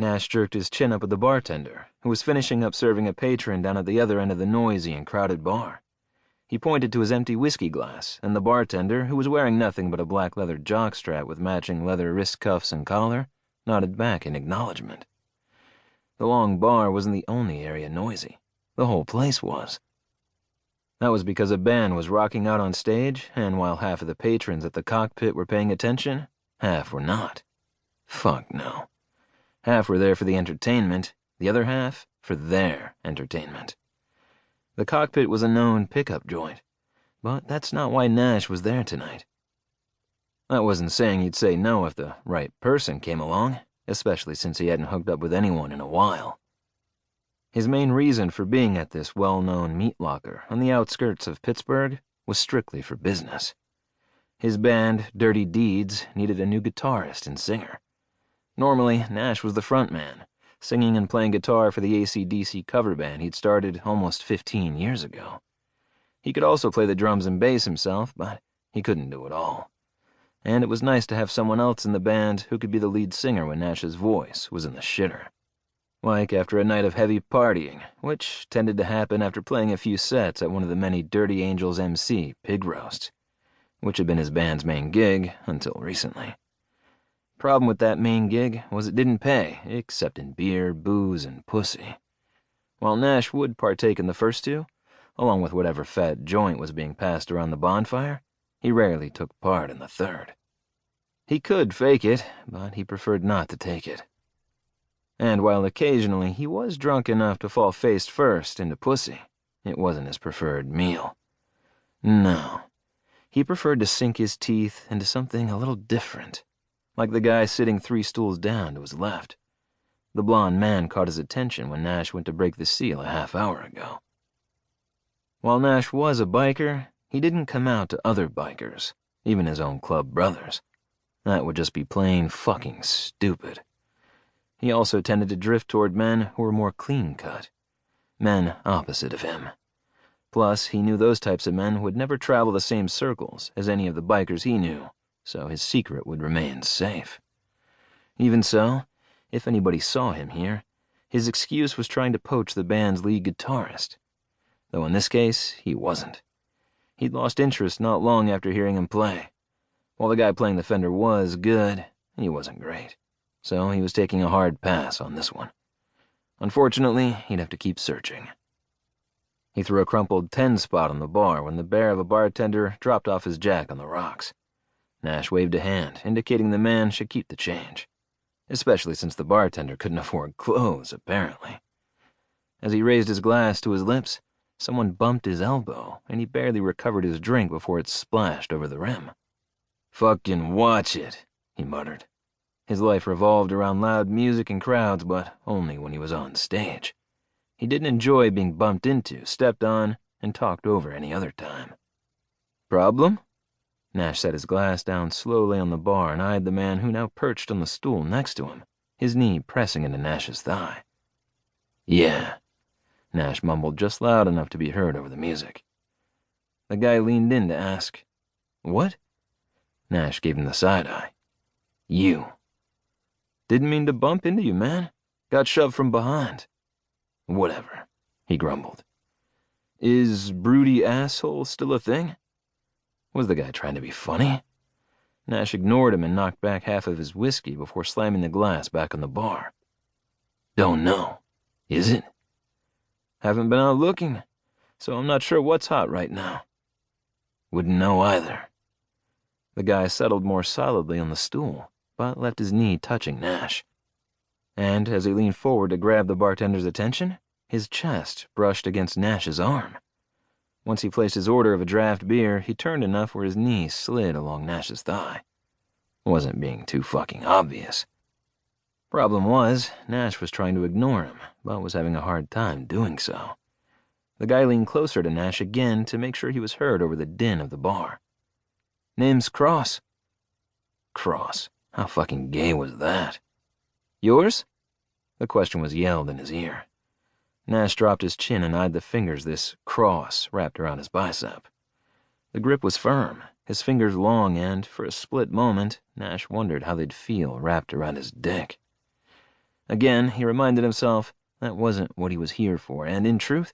Nash jerked his chin up at the bartender, who was finishing up serving a patron down at the other end of the noisy and crowded bar. He pointed to his empty whiskey glass, and the bartender, who was wearing nothing but a black leather jockstrap with matching leather wrist cuffs and collar, nodded back in acknowledgement. The long bar wasn't the only area noisy. The whole place was. That was because a band was rocking out on stage, and while half of the patrons at the cockpit were paying attention, half were not. Fuck no. Half were there for the entertainment, the other half for their entertainment. The cockpit was a known pickup joint, but that's not why Nash was there tonight. That wasn't saying he'd say no if the right person came along, especially since he hadn't hooked up with anyone in a while. His main reason for being at this well-known meat locker on the outskirts of Pittsburgh was strictly for business. His band, Dirty Deeds, needed a new guitarist and singer. Normally, Nash was the front man, singing and playing guitar for the AC/DC cover band he'd started almost 15 years ago. He could also play the drums and bass himself, but he couldn't do it all. And it was nice to have someone else in the band who could be the lead singer when Nash's voice was in the shitter. Like after a night of heavy partying, which tended to happen after playing a few sets at one of the many Dirty Angels MC pig roasts, which had been his band's main gig until recently. Problem with that main gig was it didn't pay, except in beer, booze, and pussy. While Nash would partake in the first two, along with whatever fat joint was being passed around the bonfire, he rarely took part in the third. He could fake it, but he preferred not to take it. And while occasionally he was drunk enough to fall face first into pussy, it wasn't his preferred meal. No, he preferred to sink his teeth into something a little different, like the guy sitting 3 stools down to his left. The blond man caught his attention when Nash went to break the seal a half hour ago. While Nash was a biker, he didn't come out to other bikers, even his own club brothers. That would just be plain fucking stupid. He also tended to drift toward men who were more clean-cut, men opposite of him. Plus, he knew those types of men would never travel the same circles as any of the bikers he knew, so his secret would remain safe. Even so, if anybody saw him here, his excuse was trying to poach the band's lead guitarist. Though in this case, he wasn't. He'd lost interest not long after hearing him play. While the guy playing the Fender was good, he wasn't great, so he was taking a hard pass on this one. Unfortunately, he'd have to keep searching. He threw a crumpled 10 spot on the bar when the bear of a bartender dropped off his jack on the rocks. Nash waved a hand, indicating the man should keep the change, especially since the bartender couldn't afford clothes, apparently. As he raised his glass to his lips, someone bumped his elbow, and he barely recovered his drink before it splashed over the rim. "Fucking watch it," he muttered. His life revolved around loud music and crowds, but only when he was on stage. He didn't enjoy being bumped into, stepped on, and talked over any other time. "Problem?" Nash set his glass down slowly on the bar and eyed the man who now perched on the stool next to him, his knee pressing into Nash's thigh. "Yeah," Nash mumbled just loud enough to be heard over the music. The guy leaned in to ask, "What?" Nash gave him the side-eye. "You." "Didn't mean to bump into you, man. Got shoved from behind." "Whatever," he grumbled. "Is broody asshole still a thing?" Was the guy trying to be funny? Nash ignored him and knocked back half of his whiskey before slamming the glass back on the bar. "Don't know. Is it?" "Haven't been out looking, so I'm not sure what's hot right now." "Wouldn't know either." The guy settled more solidly on the stool, but left his knee touching Nash. And as he leaned forward to grab the bartender's attention, his chest brushed against Nash's arm. Once he placed his order of a draft beer, he turned enough where his knee slid along Nash's thigh. Wasn't being too fucking obvious. Problem was, Nash was trying to ignore him, but was having a hard time doing so. The guy leaned closer to Nash again to make sure he was heard over the din of the bar. "Name's Cross." Cross? How fucking gay was that? "Yours?" The question was yelled in his ear. Nash dropped his chin and eyed the fingers this cross wrapped around his bicep. The grip was firm, his fingers long, and, for a split moment, Nash wondered how they'd feel wrapped around his dick. Again, he reminded himself that wasn't what he was here for, and in truth,